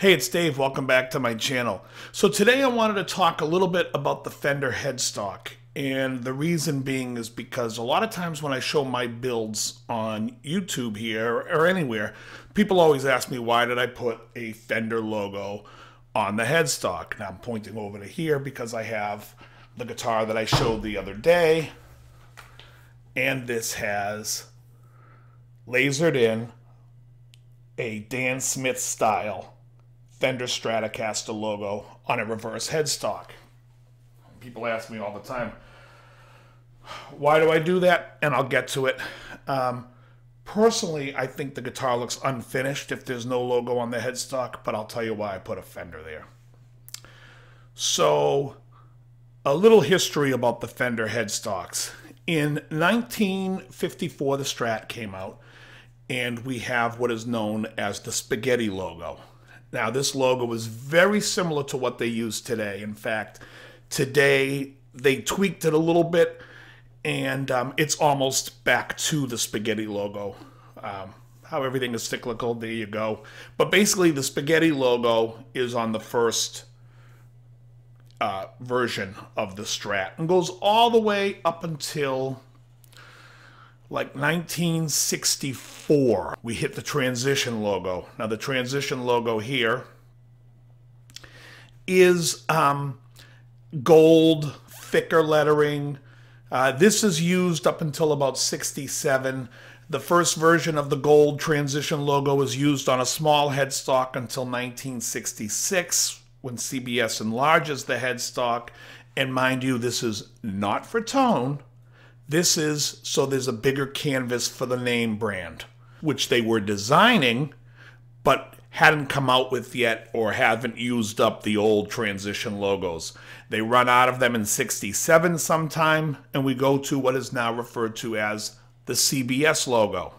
Hey, it's Dave. Welcome back to my channel. So today I wanted to talk a little bit about the Fender Headstock. And the reason being is because a lot of times when I show my builds on YouTube here or anywhere, people always ask me, why did I put a Fender logo on the headstock? Now I'm pointing over to here because I have the guitar that I showed the other day. And this has lasered in a Dan Smith style Fender Stratocaster logo on a reverse headstock. People ask me all the time, why do I do that? And I'll get to it. Personally, I think the guitar looks unfinished if there's no logo on the headstock, but I'll tell you why I put a Fender there. So, a little history about the Fender headstocks. In 1954, the Strat came out, and we have what is known as the spaghetti logo. Now, this logo is very similar to what they use today. In fact, today they tweaked it a little bit, and it's almost back to the spaghetti logo. How everything is cyclical, there you go. But basically, the spaghetti logo is on the first version of the Strat and goes all the way up until like 1964, we hit the transition logo. Now the transition logo here is gold, thicker lettering. This is used up until about 67. The first version of the gold transition logo was used on a small headstock until 1966, when CBS enlarges the headstock. And mind you, this is not for tone. This is so there's a bigger canvas for the name brand, which they were designing, but hadn't come out with yet or haven't used up the old transition logos. They run out of them in 67 sometime, and we go to what is now referred to as the CBS logo.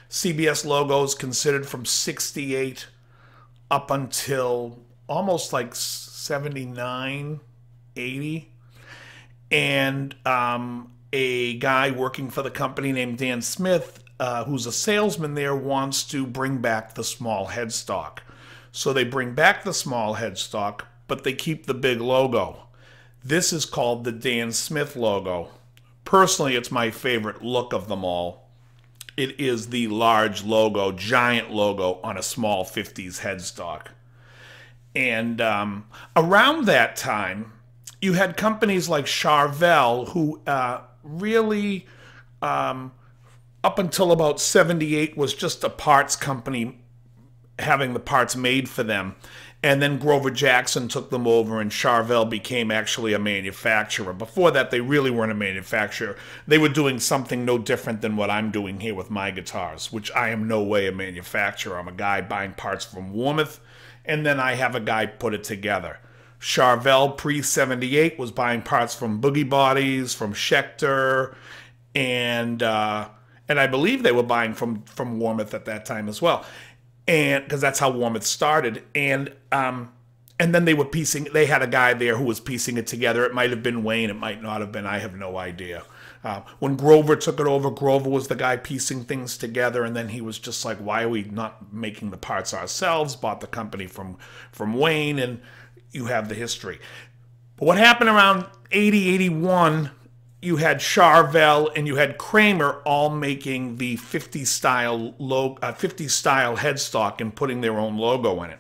CBS logo is considered from 68 up until almost like 79, 80. And a guy working for the company named Dan Smith, who's a salesman there, wants to bring back the small headstock. So they bring back the small headstock, but they keep the big logo. This is called the Dan Smith logo. Personally, it's my favorite look of them all. It is the large logo, giant logo on a small 50s headstock. And around that time, you had companies like Charvel who really, up until about 78, was just a parts company having the parts made for them. And then Grover Jackson took them over and Charvel became actually a manufacturer. Before that, they really weren't a manufacturer. They were doing something no different than what I'm doing here with my guitars, which I am no way a manufacturer. I'm a guy buying parts from Warmouth, and then I have a guy put it together. Charvel pre-78 was buying parts from Boogie Bodies, from Schecter, and I believe they were buying from Warmouth at that time as well, and because that's how Warmouth started. And then they were piecing. They had a guy there who was piecing it together. It might have been Wayne. It might not have been. I have no idea. When Grover took it over, Grover was the guy piecing things together, and then he was just like, "Why are we not making the parts ourselves?" Bought the company from Wayne, and you have the history. But what happened around 80, 81, you had Charvel and you had Kramer all making the 50 style headstock and putting their own logo in it.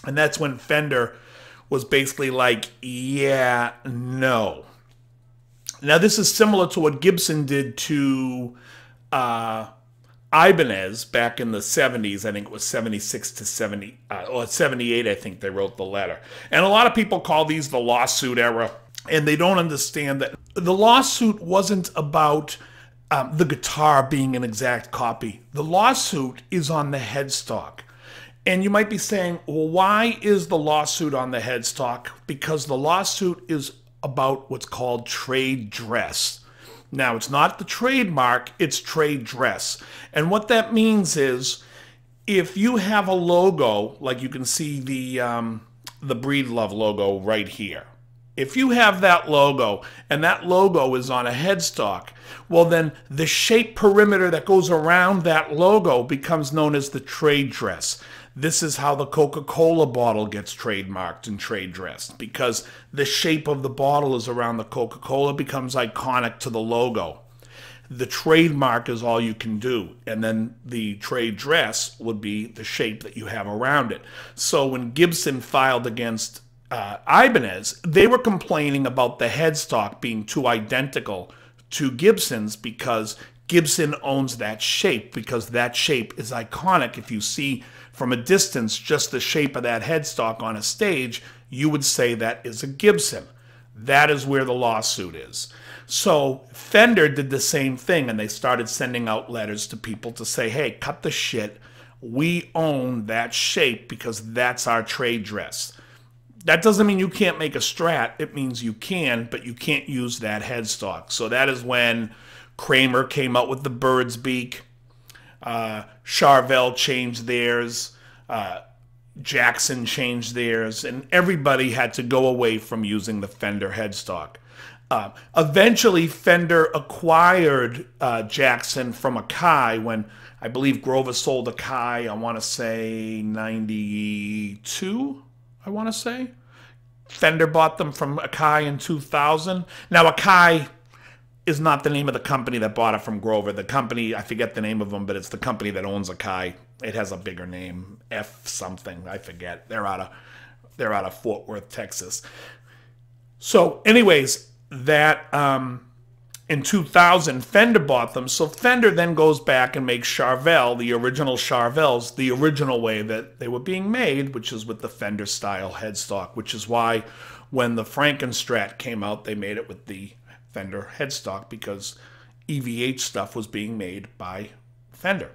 And that's when Fender was basically like, yeah, no. Now this is similar to what Gibson did to Ibanez back in the 70s. I think it was 76 to 70, or 78, I think they wrote the letter. And a lot of people call these the lawsuit era, and they don't understand that the lawsuit wasn't about the guitar being an exact copy. The lawsuit is on the headstock. And you might be saying, well, why is the lawsuit on the headstock? Because the lawsuit is about what's called trade dress. Now, it's not the trademark, it's trade dress. And what that means is, if you have a logo, like you can see the Breedlove logo right here. If you have that logo, and that logo is on a headstock, well then the shape perimeter that goes around that logo becomes known as the trade dress. This is how the Coca-Cola bottle gets trademarked and trade dressed, because the shape of the bottle is around the Coca-Cola, becomes iconic to the logo. The trademark is all you can do, and then the trade dress would be the shape that you have around it. So when Gibson filed against Ibanez, they were complaining about the headstock being too identical to Gibson's because Gibson owns that shape, because that shape is iconic. If you see from a distance just the shape of that headstock on a stage, you would say that is a Gibson. That is where the lawsuit is. So Fender did the same thing, and they started sending out letters to people to say, hey, cut the shit. We own that shape because that's our trade dress. That doesn't mean you can't make a Strat. It means you can, but you can't use that headstock. So that is when Kramer came out with the bird's beak. Charvel changed theirs. Jackson changed theirs. And everybody had to go away from using the Fender headstock. Eventually, Fender acquired Jackson from Akai when I believe Grover sold Akai, I want to say 92, I want to say. Fender bought them from Akai in 2000. Now, Akai is not the name of the company that bought it from Grover. The company, I forget the name of them, but it's the company that owns Akai. It has a bigger name, F something, I forget. They're out of Fort Worth, Texas. So, anyways, that in 2000, Fender bought them. So Fender then goes back and makes Charvel, the original Charvels, the original way that they were being made, which is with the Fender style headstock, which is why when the Frankenstrat came out, they made it with the Fender headstock, because EVH stuff was being made by Fender.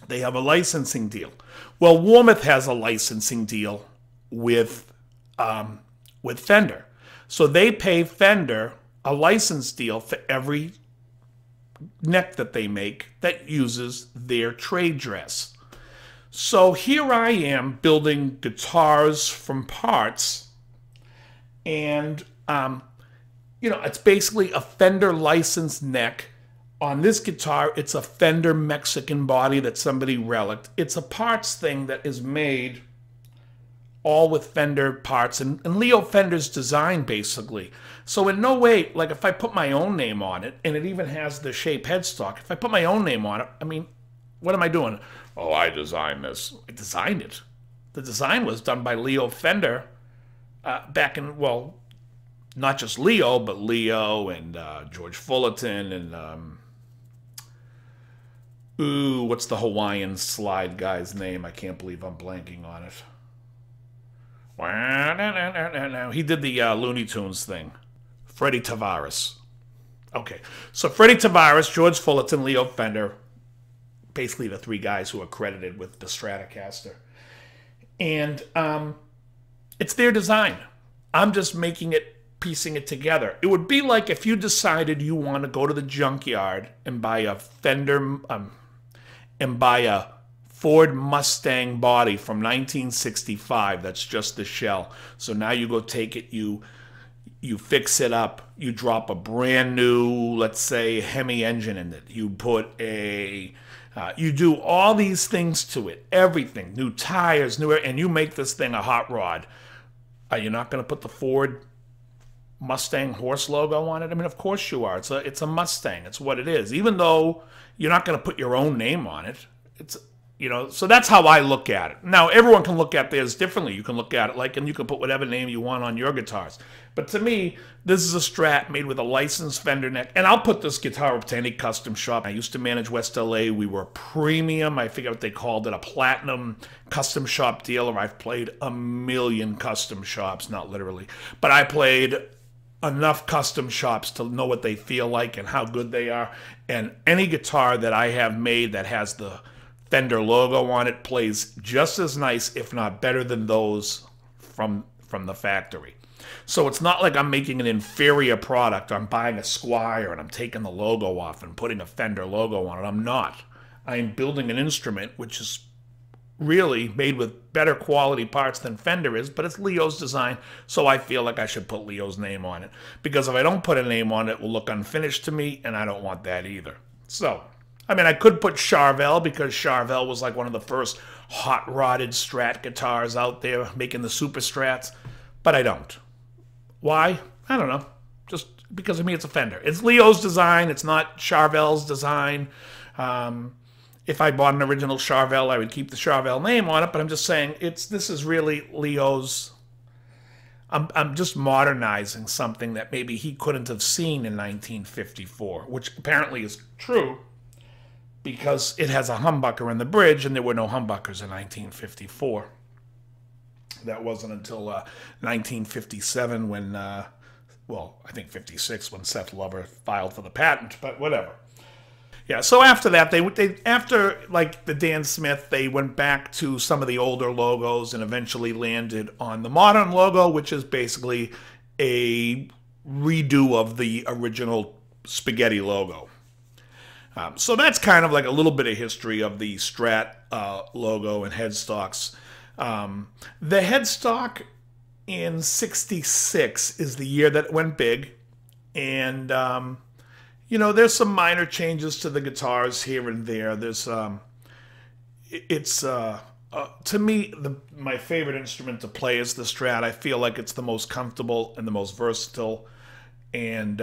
They have a licensing deal. Well, Warmoth has a licensing deal with Fender. So they pay Fender a license deal for every neck that they make that uses their trade dress. So here I am building guitars from parts, and it's basically a Fender licensed neck. On this guitar, it's a Fender Mexican body that somebody relicked. It's a parts thing that is made all with Fender parts and Leo Fender's design, basically. So in no way, like if I put my own name on it, and it even has the shape headstock, if I put my own name on it, I mean, what am I doing? Oh, I designed this. I designed it. The design was done by Leo Fender back in, well, not just Leo, but Leo and George Fullerton and, what's the Hawaiian slide guy's name? I can't believe I'm blanking on it. He did the Looney Tunes thing. Freddie Tavares. Okay, so Freddie Tavares, George Fullerton, Leo Fender, basically the three guys who are credited with the Stratocaster. And it's their design. I'm just making it, piecing it together. It would be like if you decided you want to go to the junkyard and buy a Fender, and buy a Ford Mustang body from 1965. That's just the shell. So now you go take it, you fix it up, you drop a brand new, let's say, Hemi engine in it. You put a, you do all these things to it, everything, new tires, and you make this thing a hot rod. Are you not going to put the Ford Mustang horse logo on it? I mean, of course you are. It's a Mustang. It's what it is. Even though you're not going to put your own name on it. So that's how I look at it. Now, everyone can look at theirs differently. You can look at it like, and you can put whatever name you want on your guitars. But to me, this is a Strat made with a licensed Fender neck. And I'll put this guitar up to any custom shop. I used to manage West LA. We were a premium, I forget what they called it, a platinum custom shop dealer. I've played a million custom shops, not literally. But I played enough custom shops to know what they feel like and how good they are. And any guitar that I have made that has the Fender logo on it plays just as nice, if not better than those from the factory. So it's not like I'm making an inferior product. I'm buying a Squire and I'm taking the logo off and putting a Fender logo on it. I'm not. I'm building an instrument which is really made with better quality parts than Fender is, but it's Leo's design, so I feel like I should put Leo's name on it. Because if I don't put a name on it, it will look unfinished to me, and I don't want that either. So, I mean, I could put Charvel because Charvel was like one of the first hot-rodded Strat guitars out there making the super Strats, but I don't. Why? I don't know. Just because of me, it's a Fender. It's Leo's design. It's not Charvel's design. If I bought an original Charvel, I would keep the Charvel name on it, but I'm just saying this is really Leo's. I'm just modernizing something that maybe he couldn't have seen in 1954, which apparently is true because it has a humbucker in the bridge, and there were no humbuckers in 1954. That wasn't until 1957 when, well, I think 56 when Seth Lover filed for the patent, but whatever. Yeah, so after that, after like the Dan Smith, they went back to some of the older logos and eventually landed on the modern logo, which is basically a redo of the original spaghetti logo. So that's kind of like a little bit of history of the Strat logo and headstocks. The headstock in '66 is the year that it went big, and you know, there's some minor changes to the guitars here and there. There's to me, my favorite instrument to play is the Strat. I feel like it's the most comfortable and the most versatile, and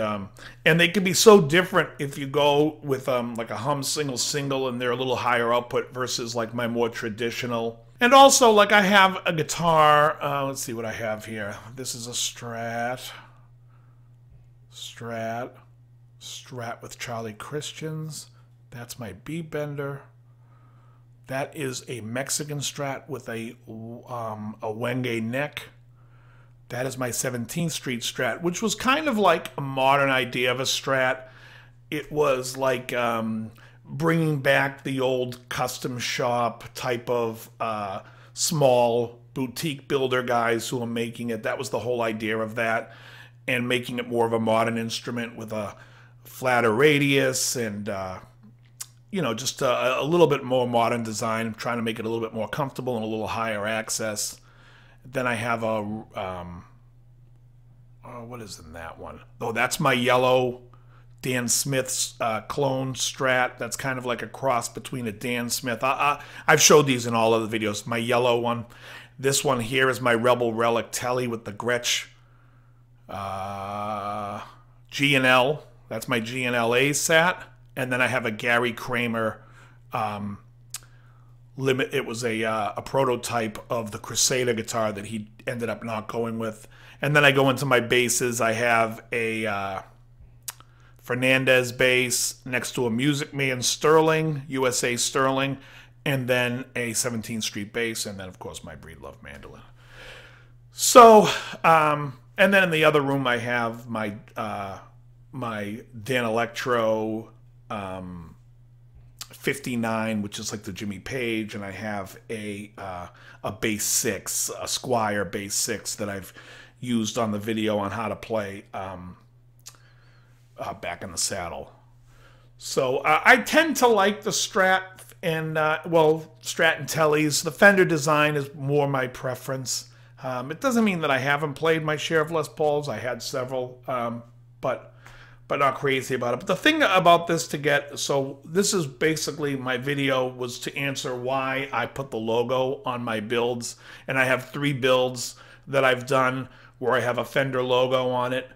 they can be so different if you go with like a hum single, and they're a little higher output versus like my more traditional. And also, like, I have a guitar. Let's see what I have here. This is a Strat with Charlie Christians. That's my B-bender. That is a Mexican Strat with a Wenge neck. That is my 17th Street Strat, which was kind of like a modern idea of a Strat. It was like bringing back the old custom shop type of small boutique builder guys who are making it. That was the whole idea of that, and making it more of a modern instrument with a flatter radius and you know, just a little bit more modern design. I'm trying to make it a little bit more comfortable and a little higher access. Then I have a what is in that one? Oh, that's my yellow Dan Smith's clone Strat. That's kind of like a cross between a Dan Smith. I've showed these in all of the videos. My yellow one. This one here is my Rebel Relic Telly with the Gretsch G&L. That's my G&L-A sat. And then I have a Gary Kramer limit. It was a prototype of the Crusader guitar that he ended up not going with. And then I go into my basses. I have a Fernandez bass next to a Music Man Sterling, USA Sterling, and then a 17th Street bass, and then, of course, my Breedlove mandolin. So, and then in the other room I have my my Dan Electro 59, which is like the Jimmy Page, and I have a bass 6, a Squire bass 6 that I've used on the video on how to play back in the saddle. So I tend to like the Strat and well, Strat and Tellys. The Fender design is more my preference. It doesn't mean that I haven't played my share of Les Pauls. I had several, but not crazy about it. But the thing about this so this is basically my video was to answer why I put the logo on my builds. And I have 3 builds that I've done where I have a Fender logo on it.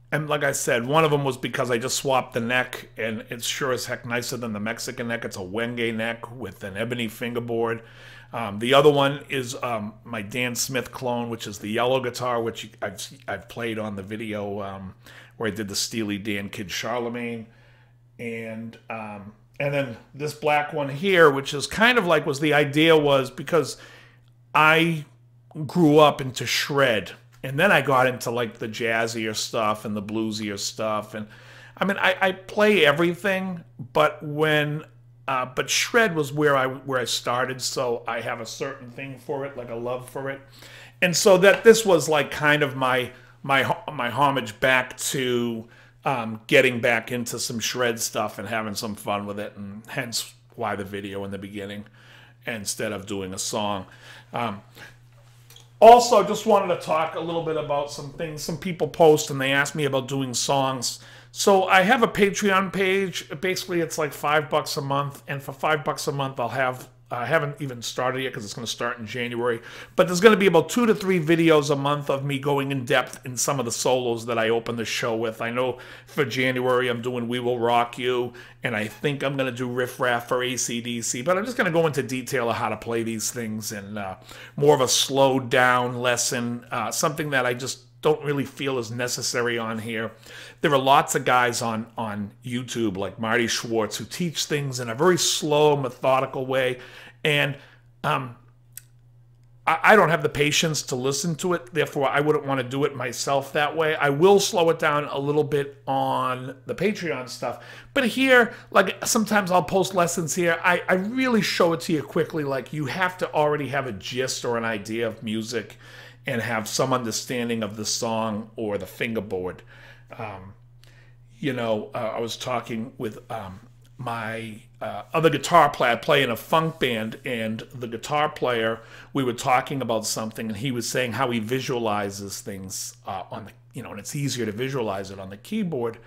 And like I said, one of them was because I just swapped the neck, and it's sure as heck nicer than the Mexican neck. It's a Wenge neck with an ebony fingerboard. The other one is my Dan Smith clone, which is the yellow guitar, which I've played on the video where I did the Steely Dan Kid Charlemagne, and then this black one here, which is kind of like the idea was because I grew up into shred, and then I got into like the jazzier stuff and the bluesier stuff, and I mean I play everything, but when but shred was where I started, so I have a certain thing for it, like a love for it, and so that this was like kind of my homage back to getting back into some shred stuff and having some fun with it, and hence why the video in the beginning instead of doing a song. Also, just wanted to talk a little bit about some things some people post, and they ask me about doing songs. So I have a Patreon page. Basically, it's like $5 a month, and for $5 a month, I'll have. I haven't even started yet because it's going to start in January. But there's going to be about 2 to 3 videos a month of me going in depth in some of the solos that I open the show with. I know for January I'm doing We Will Rock You, and I think I'm going to do Riff Raff for AC/DC. But I'm just going to go into detail of how to play these things and more of a slowed down lesson, something that I just don't really feel is necessary on here. There are lots of guys on YouTube like Marty Schwartz who teach things in a very slow, methodical way, and I don't have the patience to listen to it. Therefore, I wouldn't want to do it myself that way. I will slow it down a little bit on the Patreon stuff. But here, like sometimes I'll post lessons here. I really show it to you quickly. Like you have to already have a gist or an idea of music and have some understanding of the song or the fingerboard. I was talking with my other guitar player. I play in a funk band, and the guitar player, we were talking about something, and he was saying how he visualizes things on the, and it's easier to visualize it on the keyboard.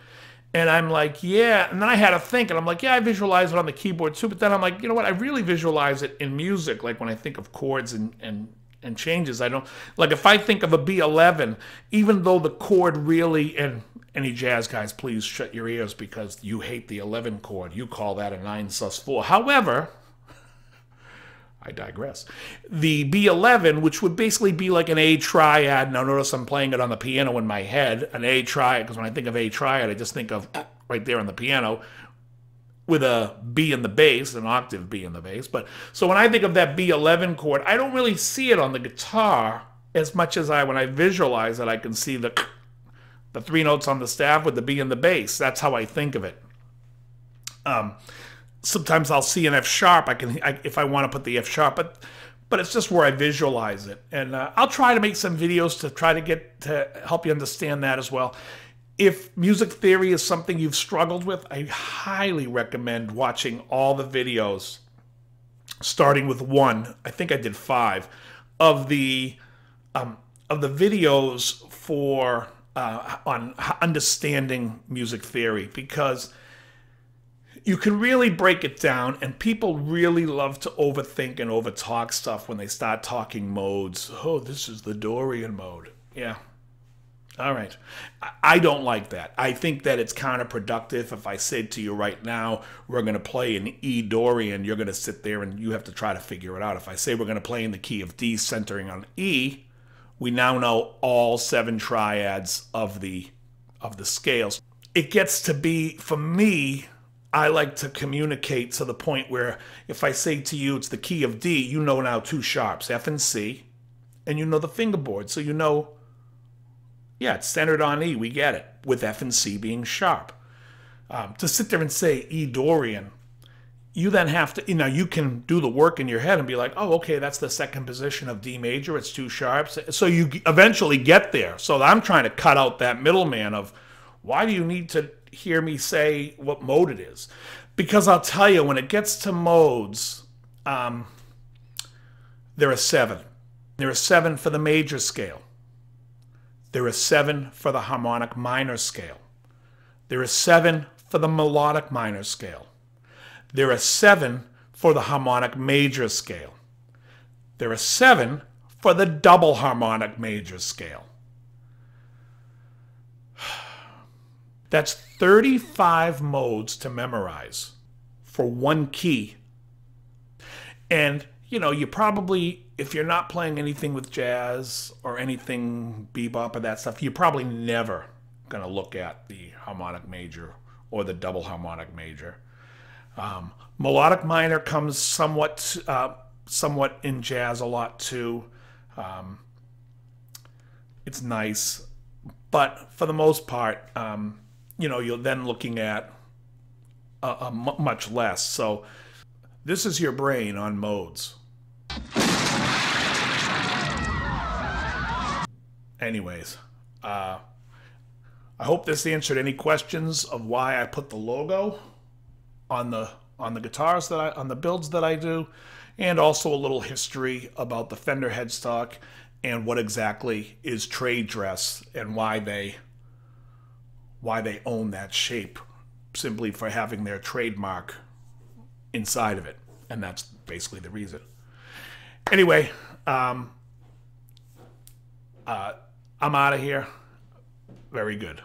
And I'm like, yeah. And then I had to think, and I'm like, yeah, I visualize it on the keyboard too. But then I'm like, you know what? I really visualize it in music, like when I think of chords and changes. I don't, like if I think of a B11, even though the chord really, and any jazz guys, please shut your ears because you hate the 11 chord. You call that a 9sus4. However, I digress. The B11, which would basically be like an A triad. Now notice I'm playing it on the piano in my head, an A triad, because when I think of A triad, I just think of right there on the piano, with a B in the bass, an octave B in the bass. But so when I think of that B11 chord, I don't really see it on the guitar as much as when I visualize it, I can see the 3 notes on the staff with the B in the bass. That's how I think of it. Sometimes I'll see an F sharp. If I want to put the F sharp, but it's just where I visualize it. And I'll try to make some videos to try to help you understand that as well. If music theory is something you've struggled with, I highly recommend watching all the videos, starting with one. I think I did 5 of the videos for on understanding music theory, because you can really break it down, and people really love to overthink and overtalk stuff when they start talking modes. Oh, this is the Dorian mode. Yeah. All right. I don't like that. I think that it's counterproductive. If I said to you right now, we're going to play in E Dorian, you're going to sit there and you have to try to figure it out. If I say we're going to play in the key of D centering on E, we now know all 7 triads of the scales. It gets to be, for me, I like to communicate to the point where if I say to you it's the key of D, you know now 2 sharps, F and C, and you know the fingerboard. So you know, yeah, it's centered on E. We get it, with F and C being sharp. To sit there and say E Dorian, you then have to, you can do the work in your head and be like, oh, okay, that's the 2nd position of D major. It's 2 sharps. So you eventually get there. So I'm trying to cut out that middleman of, why do you need to hear me say what mode it is? Because I'll tell you, when it gets to modes, there are 7. There are 7 for the major scale. There are 7 for the harmonic minor scale. There are 7 for the melodic minor scale. There are 7 for the harmonic major scale. There are 7 for the double harmonic major scale. That's 35 modes to memorize for one key. And, you probably, if you're not playing anything with jazz or anything bebop or that stuff, you're probably never going to look at the harmonic major or the double harmonic major. Melodic minor comes somewhat in jazz a lot too. It's nice, but for the most part, you're then looking at much less. So this is your brain on modes. Anyways, I hope this answered any questions of why I put the logo on the guitars on the builds that I do, and also a little history about the Fender Headstock and what exactly is trade dress and why why they own that shape, simply for having their trademark inside of it. And that's basically the reason. Anyway, I'm out of here. Very good.